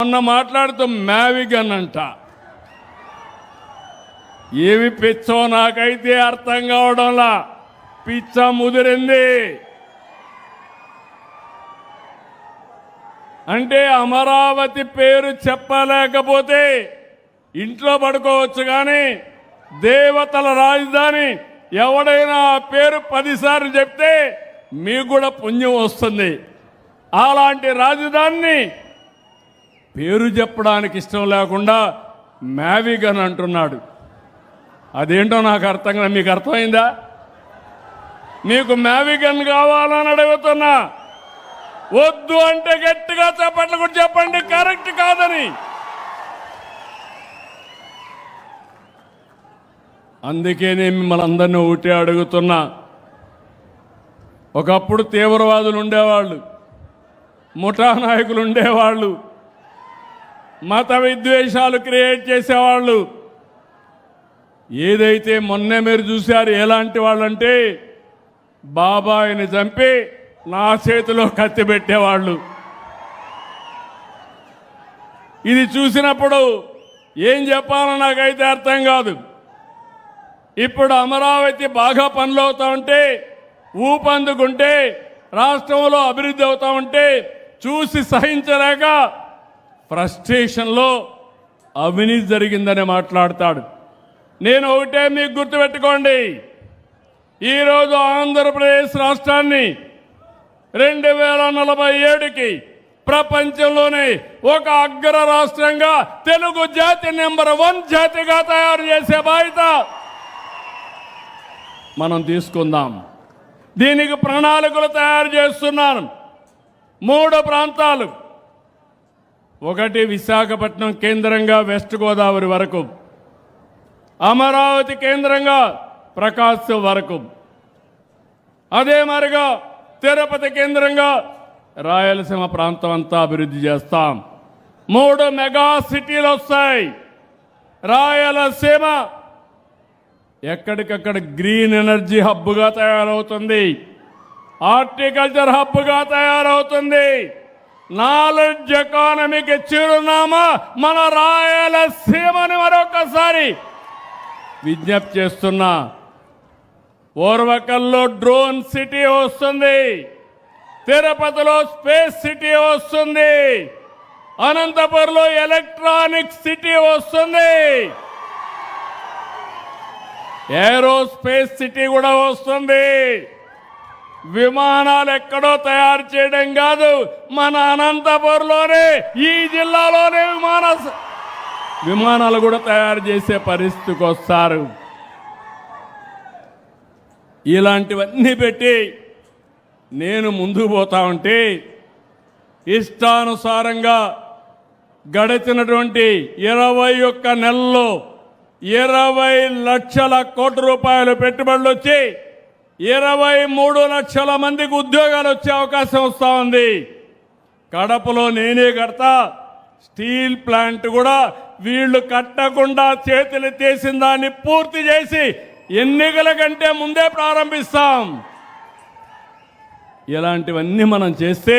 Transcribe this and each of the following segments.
మొన్న మాట్లాడుతూ మ్యావిగన్ అంట. ఏమి పిచ్చో నాకైతే అర్థం కావడంలా. పిచ్చ ముదిరింది అంటే అమరావతి పేరు చెప్పలేకపోతే ఇంట్లో పడుకోవచ్చు, కానీ దేవతల రాజధాని ఎవడైనా ఆ పేరు 10 సార్లు చెప్తే మీకు కూడా పుణ్యం వస్తుంది. అలాంటి రాజధానిని పేరు చెప్పడానికి ఇష్టం లేకుండా మ్యావిగన్ అంటున్నాడు. అదేంటో నాకు అర్థం కాదు. మీకు అర్థమైందా? మీకు మ్యావిగన్ కావాలని అడుగుతున్నా. వద్దు అంటే గట్టిగా చెప్పట్లు కూడా చెప్పండి, కరెక్ట్ కాదని. అందుకే నేను మిమ్మల్ని అందరినీ ఒకటే అడుగుతున్నా. ఒకప్పుడు తీవ్రవాదులు ఉండేవాళ్ళు, ముఠా నాయకులు ఉండేవాళ్ళు, మత విద్వేషాలు క్రియేట్ చేసేవాళ్ళు. ఏదైతే మొన్నే మీరు చూశారు ఎలాంటి వాళ్ళంటే బాబాయిని చంపి నా చేతిలో కత్తి పెట్టేవాళ్ళు. ఇది చూసినప్పుడు ఏం చెప్పాలో నాకైతే అర్థం కాదు. ఇప్పుడు అమరావతి బాగా పనులు అవుతా ఉంటే, ఊపందుకుంటే, రాష్ట్రంలో అభివృద్ధి అవుతా ఉంటే చూసి సహించలేక ఫ్రస్ట్రేషన్లో అవినీతి జరిగిందని మాట్లాడతాడు. నేను ఒకటే మీకు గుర్తుపెట్టుకోండి, ఈరోజు ఆంధ్రప్రదేశ్ రాష్ట్రాన్ని 2047కి ప్రపంచంలోనే ఒక అగ్ర రాష్ట్రంగా తెలుగు జాతి నెంబర్ 1 జాతిగా తయారు చేసే బాధ్యత మనం తీసుకుందాం. దీనికి ప్రణాళికలు తయారు చేస్తున్నాను. 3 ప్రాంతాలు, ఒకటి విశాఖపట్నం కేంద్రంగా వెస్ట్ గోదావరి వరకు, అమరావతి కేంద్రంగా ప్రకాశం వరకు, అదే మరిగా తిరుపతి కేంద్రంగా రాయలసీమ ప్రాంతం అంతా అభివృద్ధి చేస్తాం. 3 మెగా సిటీలు వస్తాయి. రాయలసీమ ఎక్కడికక్కడ గ్రీన్ ఎనర్జీ హబ్గా తయారవుతుంది, హార్టికల్చర్ హబ్గా తయారవుతుంది. నాలెడ్జ్ ఎకానమీకి చిరునామా మన రాయలసీమని మరొకసారి విజ్ఞప్తి చేస్తున్నా. ఓర్వకల్లో డ్రోన్ సిటీ వస్తుంది, తిరుపతిలో స్పేస్ సిటీ వస్తుంది, అనంతపురంలో ఎలక్ట్రానిక్ సిటీ వస్తుంది, ఏరోస్పేస్ సిటీ కూడా వస్తుంది. విమానాలు ఎక్కడో తయారు చేయడం కాదు, మన అనంతపురంలోనే, ఈ జిల్లాలోనే విమానాలు కూడా తయారు చేసే పరిస్థితికి వస్తారు. ఇలాంటివన్నీ పెట్టి నేను ముందుకు పోతా ఉంటే ఇష్టానుసారంగా గడిచినటువంటి 21 నెలల్లో 20 లక్షల కోట్ల రూపాయలు పెట్టుబడులు వచ్చి 23 లక్షల మందికి ఉద్యోగాలు వచ్చే అవకాశం వస్తూ ఉంది. కడపలో నేనే కడతా, స్టీల్ ప్లాంట్ కూడా వీళ్ళు కట్టకుండా చేతులు తీసిన దాన్ని పూర్తి చేసి ఎన్నికల కంటే ముందే ప్రారంభిస్తాం. ఇలాంటివన్నీ మనం చేస్తే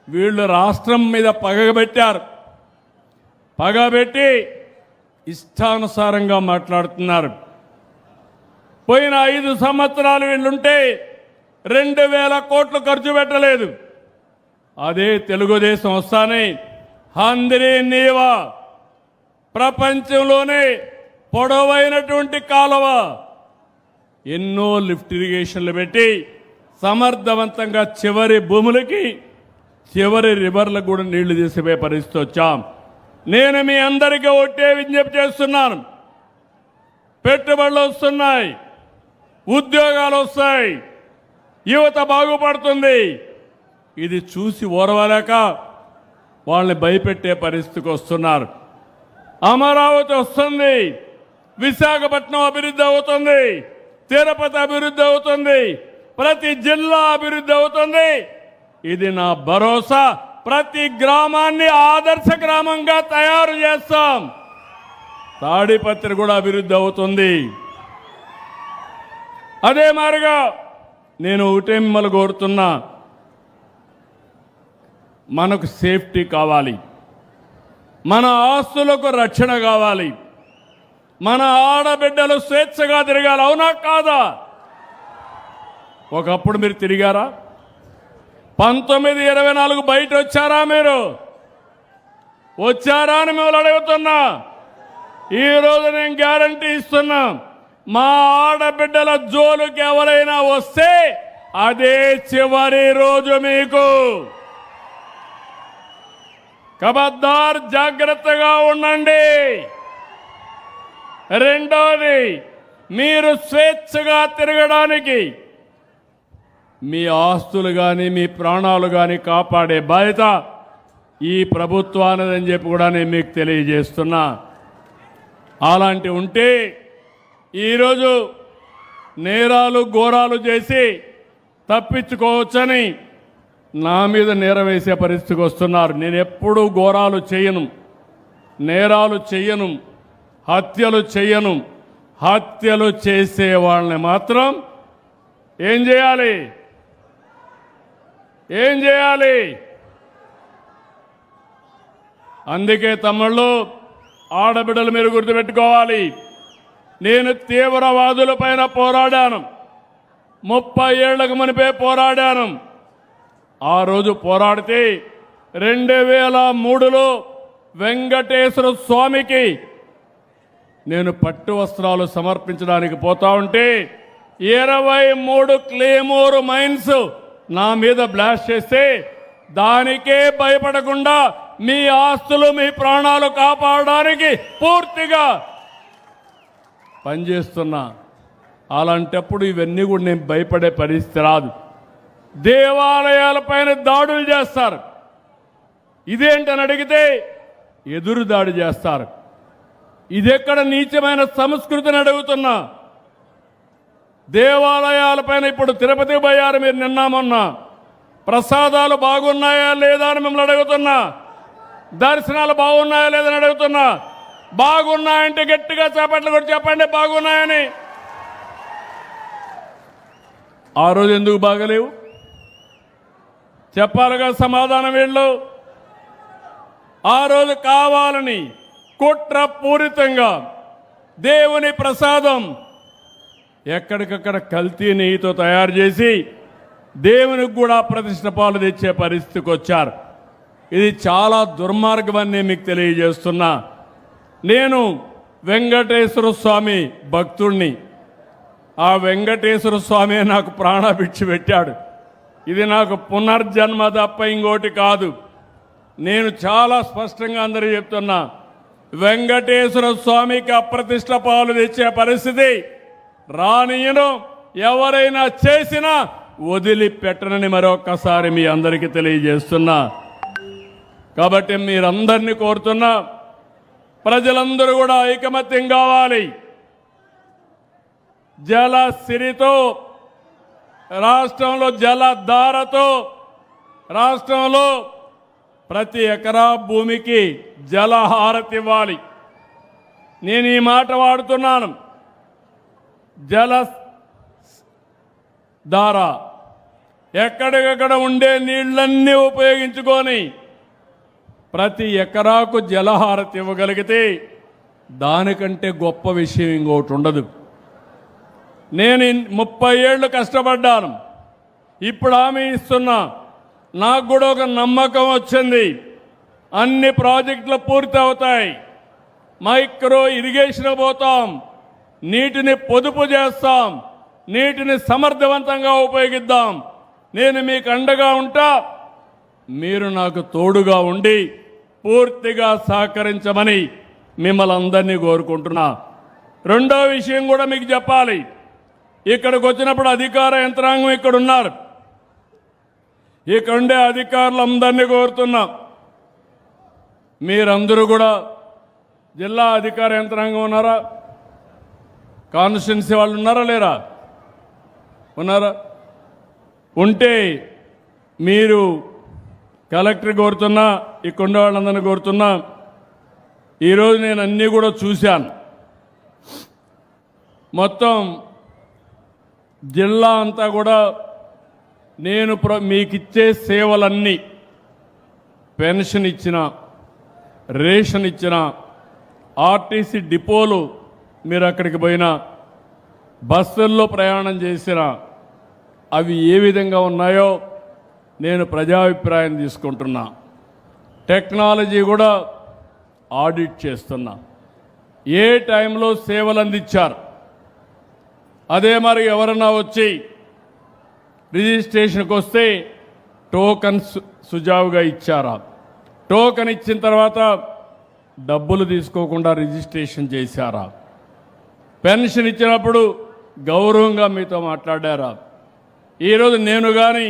వీళ్ళు రాష్ట్రం మీద పగబెట్టారు. పగబెట్టి ఇష్టానుసారంగా మాట్లాడుతున్నారు. పోయిన 5 సంవత్సరాలు వీళ్ళుంటే 2000 కోట్లు ఖర్చు పెట్టలేదు. అదే తెలుగుదేశం వస్తానే హంద్రీ నీవా ప్రపంచంలోనే పొడవైనటువంటి కాలువ, ఎన్నో లిఫ్ట్ ఇరిగేషన్లు పెట్టి సమర్థవంతంగా చివరి భూములకి, చివరి రివర్లకు కూడా నీళ్లు తీసిపోయే పరిస్థితి వచ్చాం. నేను మీ అందరికీ ఒకటే విజ్ఞప్తి చేస్తున్నాను. పెట్టుబడులు వస్తున్నాయి, ఉద్యోగాలు వస్తాయి, యువత బాగుపడుతుంది. ఇది చూసి ఓర్వలేక వాళ్ళని భయపెట్టే పరిస్థితికి వస్తున్నారు. అమరావతి వస్తుంది, విశాఖపట్నం అభివృద్ధి అవుతుంది, తిరుపతి అభివృద్ధి అవుతుంది, ప్రతి జిల్లా అభివృద్ధి అవుతుంది. ఇది నా భరోసా. ప్రతి గ్రామాన్ని ఆదర్శ గ్రామంగా తయారు చేస్తాం. తాడిపత్రి కూడా అభివృద్ధి అవుతుంది. అదే మాదిరిగా నేను ఒకటే మిమ్మల్ని కోరుతున్నా, మనకు సేఫ్టీ కావాలి. మన ఆస్తులకు రక్షణ కావాలి, మన ఆడబిడ్డలు స్వేచ్ఛగా తిరగాలి. అవునా కాదా? ఒకప్పుడు మీరు తిరిగారా? 1924 బయట వచ్చారా? మీరు వచ్చారా అని మిమ్మల్ని అడుగుతున్నా. ఈరోజు నేను గ్యారంటీ ఇస్తున్నా, మా ఆడబిడ్డల జోలుకి ఎవరైనా వస్తే అదే చివరి రోజు మీకు. ఖబర్దార్, జాగ్రత్తగా ఉండండి. రెండోది, మీరు స్వేచ్ఛగా తిరగడానికి మీ ఆస్తులు కానీ మీ ప్రాణాలు కానీ కాపాడే బాధ్యత ఈ ప్రభుత్వానిదని చెప్పి కూడా నేను మీకు తెలియజేస్తున్నా. అలాంటి ఉంటే ఈరోజు నేరాలు ఘోరాలు చేసి తప్పించుకోవచ్చని నా మీద నేరం వేసే పరిస్థితికి వస్తున్నారు. నేను ఎప్పుడూ ఘోరాలు చేయను, నేరాలు చేయను, హత్యలు చేయను. హత్యలు చేసే వాళ్ళని మాత్రం ఏం చేయాలి? ఏం చేయాలి? అందుకే తమ్ముళ్ళు, ఆడబిడ్డలు మీరు గుర్తుపెట్టుకోవాలి. నేను తీవ్రవాదుల పైన పోరాడాను. 30 ఏళ్లకు మునిపే పోరాడాను. ఆ రోజు పోరాడితే 2003లో వెంకటేశ్వర స్వామికి నేను పట్టు వస్త్రాలు సమర్పించడానికి పోతా ఉంటే 23 క్లేమోర్ మైన్స్ నా మీద బ్లాస్ట్ చేస్తే దానికే భయపడకుండా మీ ఆస్తులు మీ ప్రాణాలు కాపాడడానికి పూర్తిగా పనిచేస్తున్నా. అలాంటప్పుడు ఇవన్నీ కూడా నేను భయపడే పరిస్థితి రాదు. దేవాలయాలపైన దాడులు చేస్తారు, ఇదేంటని అడిగితే ఎదురు దాడి చేస్తారు. ఇదెక్కడ నీచమైన సంస్కృతిని అడుగుతున్నా. దేవాలయాలపైన ఇప్పుడు తిరుపతి పోయారు మీరు నిన్న మొన్న, ప్రసాదాలు బాగున్నాయా లేదా అని మిమ్మల్ని అడుగుతున్నా. దర్శనాలు బాగున్నాయా లేదని అడుగుతున్నా. బాగున్నాయంటే గట్టిగా చేపట్లు కూడా చెప్పండి బాగున్నాయని. ఆ రోజు ఎందుకు బాగలేవు చెప్పాలిగా సమాధానం వీళ్ళు. ఆ రోజు కావాలని కుట్రపూరితంగా దేవుని ప్రసాదం ఎక్కడికక్కడ కల్తీ నెయ్యితో తయారు చేసి దేవునికి కూడా ప్రతిష్ట పాలు తెచ్చే పరిస్థితికి వచ్చారు. ఇది చాలా దుర్మార్గం అని మీకు తెలియజేస్తున్నా. నేను వెంకటేశ్వర స్వామి భక్తుణ్ణి. ఆ వెంకటేశ్వర స్వామి నాకు ప్రాణభిక్ష పెట్టాడు. ఇది నాకు పునర్జన్మ తప్ప ఇంకోటి కాదు. నేను చాలా స్పష్టంగా అందరూ చెప్తున్నా, వెంకటేశ్వర స్వామికి అప్రతిష్ట పాలు తెచ్చే పరిస్థితి రానియను. ఎవరైనా చేసినా వదిలిపెట్టనని మరొక్కసారి మీ అందరికీ తెలియజేస్తున్నా. కాబట్టి మీరందరినీ కోరుతున్నా, ప్రజలందరూ కూడా ఐకమత్యం కావాలి. జలసిరితో రాష్ట్రంలో, జలధారతో రాష్ట్రంలో ప్రతి ఎకరా భూమికి జలహారతి ఇవ్వాలి. నేను ఈ మాట వాడుతున్నాను. జలధార ఎక్కడికక్కడ ఉండే నీళ్లన్నీ ఉపయోగించుకొని ప్రతి ఎకరాకు జలహారతి ఇవ్వగలిగితే దానికంటే గొప్ప విషయం ఇంకోటి ఉండదు. నేను 30 ఏళ్ళు కష్టపడ్డాను. ఇప్పుడు హామీ ఇస్తున్నా, నాకు కూడా ఒక నమ్మకం వచ్చింది. అన్ని ప్రాజెక్టులు పూర్తి అవుతాయి. మైక్రో ఇరిగేషన్ పోతాం, నీటిని పొదుపు చేస్తాం, నీటిని సమర్థవంతంగా ఉపయోగిద్దాం. నేను మీకు అండగా ఉంటా, మీరు నాకు తోడుగా ఉండి పూర్తిగా సహకరించమని మిమ్మల్ని అందరినీ కోరుకుంటున్నా. రెండో విషయం కూడా మీకు చెప్పాలి. ఇక్కడికి వచ్చినప్పుడు అధికార యంత్రాంగం ఇక్కడ ఉన్నారు. ఇక్కడ ఉండే అధికారులందరినీ కోరుతున్నా, మీరందరూ కూడా జిల్లా అధికార యంత్రాంగం ఉన్నారా? కాన్స్టిట్యున్సీ వాళ్ళు ఉన్నారా లేరా? ఉన్నారా? ఉంటే మీరు కలెక్టర్ కోరుతున్నా, ఇక్కడ ఉండే వాళ్ళందరినీ కోరుతున్నా. ఈరోజు నేను అన్నీ కూడా చూశాను. మొత్తం జిల్లా అంతా కూడా నేను మీకు ఇచ్చే సేవలన్నీ, పెన్షన్ ఇచ్చిన, రేషన్ ఇచ్చిన, ఆర్టీసీ డిపోలు మీరు అక్కడికి పోయినా, బస్సుల్లో ప్రయాణం చేసిన అవి ఏ విధంగా ఉన్నాయో నేను ప్రజాభిప్రాయం తీసుకుంటున్నా. టెక్నాలజీ కూడా ఆడిట్ చేస్తున్నా. ఏ టైంలో సేవలు అందించారు, అదే మరి ఎవరన్నా వచ్చి రిజిస్ట్రేషన్కి వస్తే టోకన్ సుజావుగా ఇచ్చారా, టోకన్ ఇచ్చిన తర్వాత డబ్బులు తీసుకోకుండా రిజిస్ట్రేషన్ చేశారా, పెన్షన్ ఇచ్చినప్పుడు గౌరవంగా మీతో మాట్లాడారా. ఈరోజు నేను కానీ,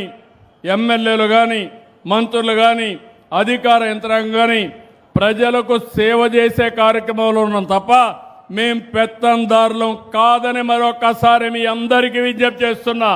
ఎమ్మెల్యేలు కానీ, మంత్రులు కానీ, అధికార యంత్రాంగం కానీ ప్రజలకు సేవ చేసే కార్యక్రమంలో ఉన్నాం తప్ప మేం పెత్తందారులం కాదని మరొకసారి మీ అందరికీ విజ్ఞప్తి చేస్తున్నా.